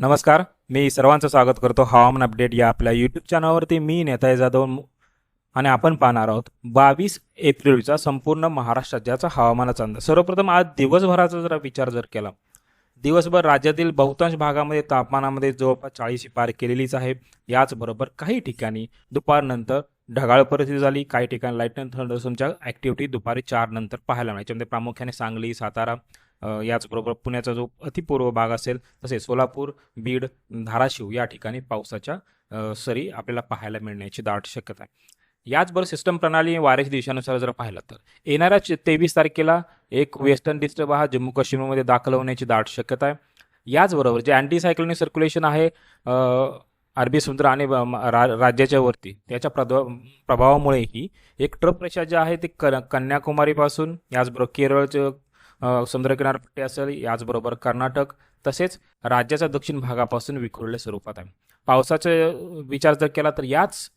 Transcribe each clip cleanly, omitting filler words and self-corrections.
नमस्कार. मी सर्वांचं स्वागत करतो हवामान अपडेट या आपल्या यूट्यूब चॅनलवरती. मी नेताय जाधव आणि आपण पाहणार आहोत 22 एप्रिलचा संपूर्ण महाराष्ट्र राज्याचा हवामानाचा अंदाज. सर्वप्रथम आज दिवसभराचा जर विचार केला, दिवसभर राज्यातील बहुतांश भागामध्ये तापमानामध्ये जवळपास 40 पार केलेलीच आहे. याचबरोबर काही ठिकाणी दुपारनंतर ढगाळ परिस्थिती झाली, काही ठिकाणी लाईट अँड थंडरस्टॉर्मच्या ॲक्टिव्हिटी दुपारी 4 नंतर पाहायला मिळाली. याच्यामध्ये प्रामुख्याने सांगली, सातारा, याचबरोबर पुण्याचा जो अतिपूर्व भाग असेल, तसेच सोलापूर, बीड, धाराशिव या ठिकाणी पावसाच्या सरी आपल्याला पाहायला मिळण्याची दाट शक्यता आहे. याचबरोबर सिस्टम प्रणाली वाऱ्याच्या दिशानुसार जर पाहिलं तर येणाऱ्या 23 तारखेला एक वेस्टर्न डिस्टर्ब हा जम्मू काश्मीरमध्ये दाखल होण्याची दाट शक्यता आहे. याचबरोबर जे अँटी सायक्लोनिक सर्क्युलेशन आहे अरबी समुद्र आणि राज्याच्या वरती, त्याच्या प्रभावामुळेही एक ट्रफ प्रेशर जे आहे ते कन्याकुमारीपासून याचबरोबर केरळचं समुद्र किनारपट्टी असेल, याचबरोबर कर्नाटक तसेच राज्याच्या दक्षिण भागापासून विखुरलेल्या स्वरूपात आहे. पावसाचा विचार जर केला तर याच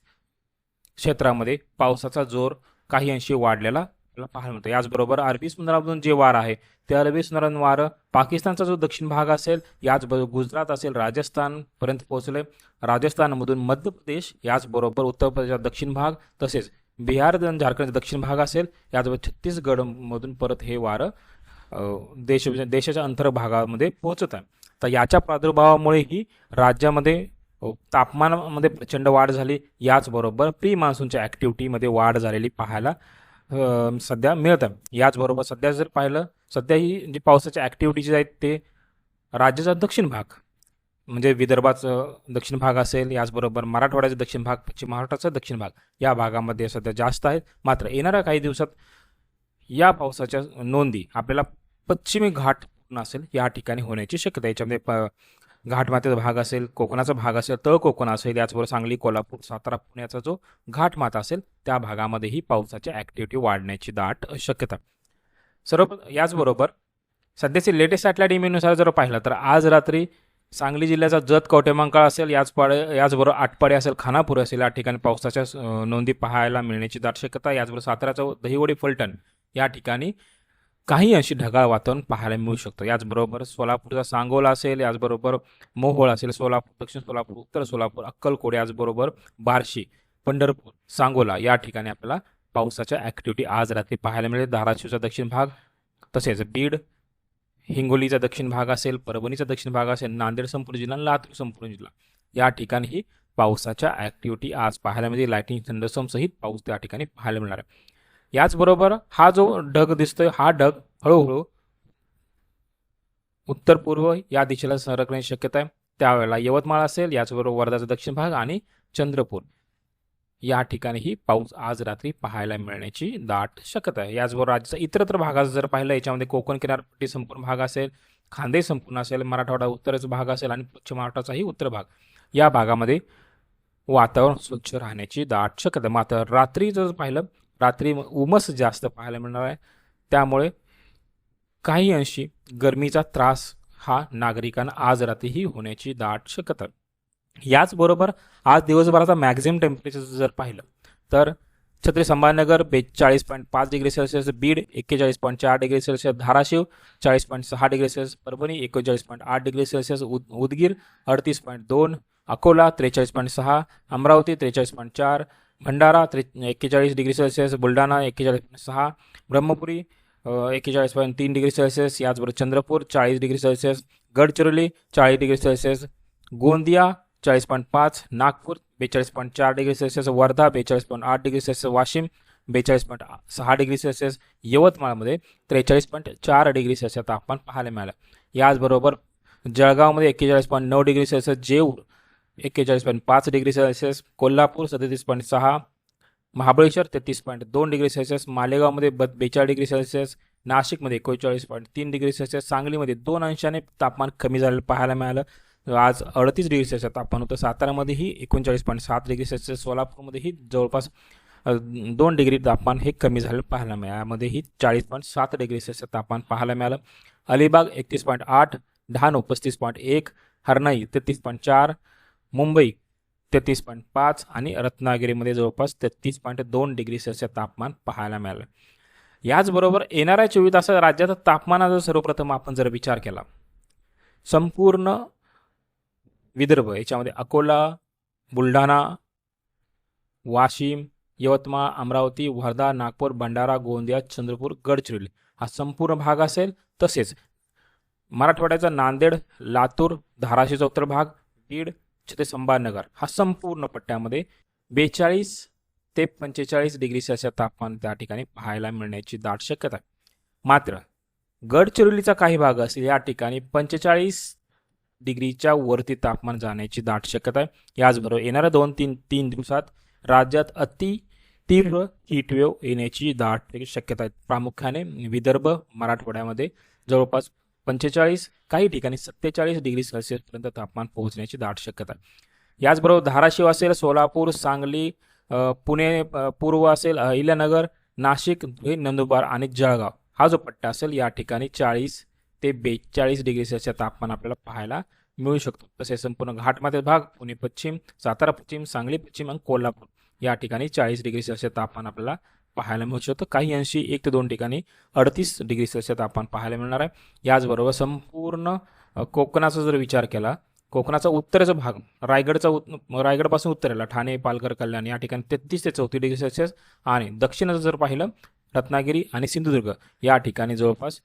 क्षेत्रामध्ये पावसाचा जोर काही अंशी वाढलेला आपल्याला पाहायला मिळतो. याचबरोबर अरबी समुद्रामधून जे वारं आहे ते अरबी समुद्रातून वारं पाकिस्तानचा जो दक्षिण भाग असेल, याचबरोबर गुजरात असेल, राजस्थानपर्यंत पोहोचले. राजस्थानमधून मध्य प्रदेश, याचबरोबर उत्तर प्रदेशचा दक्षिण भाग, तसेच बिहार झारखंडचा दक्षिण भाग असेल, याचबरोबर छत्तीसगडमधून परत हे वारं देशाच्या अंतर्भागामध्ये पोहोचत आहे. तर याच्या प्रादुर्भावामुळेही राज्यामध्ये तापमानामध्ये प्रचंड वाढ झाली. याचबरोबर प्री मान्सूनच्या ॲक्टिव्हिटीमध्ये वाढ झालेली पाहायला सध्या मिळत आहे. याचबरोबर सध्या जर पाहिलं, सध्या ही जी पावसाच्या ॲक्टिव्हिटीज आहेत ते राज्याचा दक्षिण भाग म्हणजे विदर्भाचं दक्षिण भाग असेल, याचबरोबर मराठवाड्याचा दक्षिण भाग, पश्चिम महाराष्ट्राचा दक्षिण भाग या भागामध्ये सध्या जास्त आहेत. मात्र येणाऱ्या काही दिवसात या पावसाच्या नोंदी आपल्याला पश्चिमी घाट असेल या ठिकाणी होण्याची शक्यता. याच्यामध्ये घाटमाथ्याचा भाग असेल, कोकणाचा भाग असेल, तळ कोकण असेल, याचबरोबर सांगली, कोल्हापूर, सातारा, पुण्याचा जो घाटमाथा असेल त्या भागामध्येही पावसाच्या ॲक्टिव्हिटी वाढण्याची दाट शक्यता. याचबरोबर सध्याचे लेटेस्ट सॅटेलाइट इमेजनुसार जर पाहिलं तर आज रात्री सांगली जिल्ह्याचा जत कवटेमंकाळ असेल, याचबरोबर आटपाडी असेल, खानापूर असेल या ठिकाणी पावसाच्या नोंदी पाहायला मिळण्याची दाट शक्यता. याचबरोबर साताराचा दहिवडी, फलटण या ठिकाणी काही अंशी ढगाळ वातावरण पाहायला मिळू शकतं. याचबरोबर सोलापूरचा सांगोला असेल, याचबरोबर मोहोळ असेल, सोलापूर, दक्षिण सोलापूर, उत्तर सोलापूर, अक्कलकोट, याचबरोबर बार्शी, पंढरपूर, सांगोला या ठिकाणी आपल्याला पावसाच्या ॲक्टिव्हिटी आज रात्री पाहायला मिळेल. धाराशिवचा दक्षिण भाग, तसेच बीड, हिंगोलीचा दक्षिण भाग असेल, परभणीचा दक्षिण भाग असेल, नांदेड संपूर्ण जिल्हा, लातूर संपूर्ण जिल्हा या ठिकाणी पावसाच्या ॲक्टिव्हिटी आज पाहायला मिळेल. लाईटिंग थंडरस्टॉर्म सहित पाऊस त्या ठिकाणी पाहायला मिळणार आहे. याचबरोबर हा जो ढग दिसतोय हा ढग हळूहळू उत्तर पूर्व या दिशेला सरकण्याची शक्यता आहे. त्यावेळेला यवतमाळ असेल, याचबरोबर वर्धाचा दक्षिण भाग आणि चंद्रपूर या ठिकाणीही पाऊस आज रात्री पाहायला मिळण्याची दाट शक्यता आहे. याचबरोबर राज्याचा इतरत्र भागाचा जर पाहिलं, याच्यामध्ये कोकण किनारपट्टी संपूर्ण भाग असेल, खानदेश संपूर्ण असेल, मराठवाडा उत्तरेचा भाग असेल आणि पश्चिम महाराष्ट्राचाही उत्तर भाग या भागामध्ये वातावरण स्वच्छ राहण्याची दाट शक्यता. मात्र रात्री जर पाहिलं, रात्री उमस जास्त पाहायला मिळणार आहे. त्यामुळे काही अंशी गरमीचा त्रास हा नागरिकांना आज रात्रीही होण्याची दाट शक्यता. याचबरोबर आज दिवसभराचा मॅक्झिमम टेम्परेचर जर पाहिलं तर Chhatrapati Sambhajinagar 42.5 degree Celsius, Beed 41.4 degree Celsius, Dharashiv 40.6 degree Celsius, Parbhani 41.8 degree Celsius, Udgir 38.2, Akola 43.6, Amravati 43.4, Bhandara 41 degree Celsius, Buldhana 41.6, Brahmapuri 41.3 degree Celsius, याचबरोबर Chandrapur 40 degree Celsius, Gadchiroli 40 degree Celsius, Gondia 40.5, Nagpur 42.4 degree Celsius, Wardha 42.8 degree Celsius, Washim 42.6 degree Celsius, यवतमाळमध्ये 43.4 डिग्री सेल्सिअस तापमान पाहायला मिळालं. याचबरोबर जळगावमध्ये 41.9 degree Celsius, Jeur 41.5 degree Celsius, Kolhapur 37.6, Mahabaleshwar 33.2 degree Celsius, मालेगावमध्ये 42 डिग्री सेल्सिअस, नाशिकमध्ये 41.3 degree Celsius, सांगलीमध्ये 2 अंशाने तापमान कमी झालेलं पाहायला मिळालं. आज 38 डिग्री सेल्सिअस तापमान होतं. सातारामध्येही 39.7 डिग्री सेल्सिअस, सोलापूरमध्येही जवळपास 2 डिग्री तापमान हे कमी झालेलं पाहायला मिळालं. यामध्येही 40.7 डिग्री सेल्सिअस तापमान पाहायला मिळालं. अलिबाग 31.8, डहाणू 35.1, हरणाई 33.4, मुंबई 33.5 आणि रत्नागिरीमध्ये जवळपास 33.2 डिग्री सेल्सिअस तापमान पाहायला मिळालं. याचबरोबर येणाऱ्या 24 तासात राज्याचा तापमानाचा सर्वप्रथम आपण जर विचार केला, संपूर्ण विदर्भ याच्यामध्ये अकोला, बुलढाणा, वाशिम, यवतमाळ, अमरावती, वर्धा, नागपूर, भंडारा, गोंदिया, चंद्रपूर, गडचिरोली हा संपूर्ण भाग असेल. तसेच मराठवाड्याचा नांदेड, लातूर, धाराशिवचा उत्तर भाग, बीड, छत्रपती संभाजीनगर हा संपूर्ण पट्ट्यामध्ये 42 ते 45 डिग्री सेल्सिअस तापमान त्या ठिकाणी पाहायला मिळण्याची दाट शक्यता आहे. मात्र गडचिरोलीचा काही भाग असेल या ठिकाणी 45 डिग्रीच्या वरती तापमान जाण्याची दाट शक्यता आहे. याचबरोबर येणाऱ्या 2-3 दिवसात राज्यात अति तीव्र हीटवेव्ह येण्याची दाट शक्यता आहे. प्रामुख्याने विदर्भ, मराठवाड्यामध्ये जवळपास 45 काही ठिकाणी 47 डिग्री सेल्सिअसपर्यंत तापमान पोहोचण्याची दाट शक्यता आहे. याचबरोबर धाराशिव असेल, सोलापूर, सांगली, पुणे पूर्व असेल, अहिल्यानगर, नाशिक, धुळे, नंदुरबार आणि जळगाव हा जो पट्टा असेल या ठिकाणी 40 ते 42 डिग्री सेल्सिअस तापमान आपल्याला पाहायला मिळू शकतो. तसेच संपूर्ण घाटमाथ्याचा भाग, पुणे पश्चिम, सातारा पश्चिम, सांगली पश्चिम आणि कोल्हापूर या ठिकाणी 40 डिग्री सेल्सिअस तापमान आपल्याला पाहायला मिळू शकतं. काही अंशी 1 ते 2 ठिकाणी 38 डिग्री सेल्सिअस तापमान पाहायला मिळणार आहे. याचबरोबर संपूर्ण कोकणाचा जर विचार केला, कोकणाचा उत्तरेचा भाग रायगडपासून उत्तरेला ठाणे, पालघर, कल्याण या ठिकाणी 33 ते 34 डिग्री सेल्सिअस आणि दक्षिणेचं जर पाहिलं रत्नागिरी आणि सिंधुदुर्ग या ठिकाणी जवळपास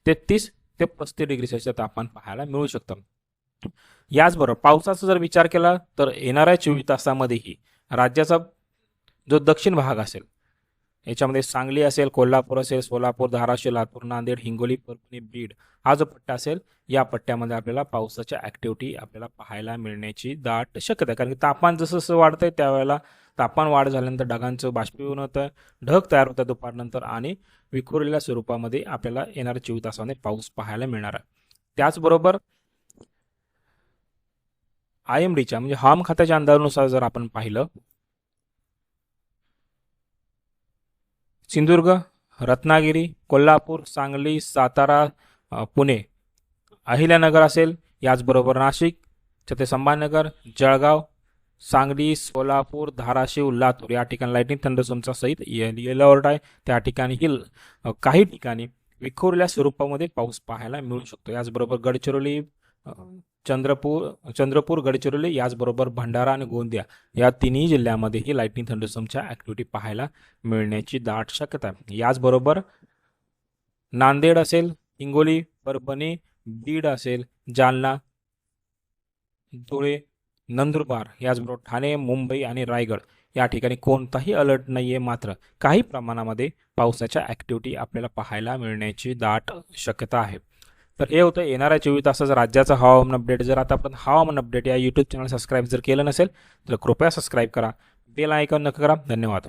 33 ते 35 डिग्री सेल्सिअस तापमान पाहायला मिळू शकतं. याचबरोबर पावसाचा जर विचार केला तर येणाऱ्या 24 तासामध्येही राज्याचा जो दक्षिण भाग असेल याच्यामध्ये सांगली असेल, कोल्हापूर असेल, सोलापूर, धाराशिव, लातूर, नांदेड, हिंगोली, परभणी, बीड हा जो पट्टा असेल या पट्ट्यामध्ये आपल्याला पावसाच्या ॲक्टिव्हिटी आपल्याला पाहायला मिळण्याची दाट शक्यता आहे. कारण की तापमान जसं जसं वाढतंय त्यावेळेला तापमान वाढ झाल्यानंतर ढगांचं बाष्पीभवन होतं, ढग तयार होतं दुपारनंतर आणि विखुरलेल्या स्वरूपामध्ये आपल्याला येणाऱ्या 24 तासामध्ये पाऊस पाहायला मिळणार आहे. त्याचबरोबर IMDच्या म्हणजे हवामान खात्याच्या अंदाजानुसार जर आपण पाहिलं, सिंधुदुर्ग, रत्नागिरी, कोल्हापूर, सांगली, सातारा, पुणे, अहिल्यानगर असेल, याचबरोबर नाशिक, छत्रपती संभाजीनगर, जळगाव, सांगली, सोलापूर, धाराशिव, लातूर या ठिकाणी लाइटनिंग थंडरस्टॉर्मचा सहित येलो अलर्ट आहे. त्या ठिकाणी काही ठिकाणी विखुरलेल्या स्वरूपामध्ये पाऊस पाहायला मिळू शकतो. याचबरोबर गडचिरोली, चंद्रपूर, गडचिरोली, याचबरोबर भंडारा आणि गोंदिया या तिन्ही जिल्ह्यामध्ये ही लाइटनिंग थंडरस्टॉर्मच्या ॲक्टिव्हिटी पाहायला मिळण्याची दाट शक्यता आहे. याचबरोबर नांदेड असेल, हिंगोली, परभणी, बीड असेल, जालना, धुळे, नंदुरबार, याचबरोबर ठाणे, मुंबई आणि रायगड या ठिकाणी कोणताही अलर्ट नाही आहे. मात्र काही प्रमाणामध्ये पावसाच्या ॲक्टिव्हिटी आपल्याला पाहायला मिळण्याची दाट शक्यता आहे. तर हे होतं येणाऱ्या 24 तासाचा राज्याचा हवामान अपडेट. जर आता आपण हवामान अपडेट या यूट्यूब चॅनल सबस्क्राईब जर केलं नसेल तर कृपया सबस्क्राईब करा, बेल आयकॉन नक्की करा. धन्यवाद.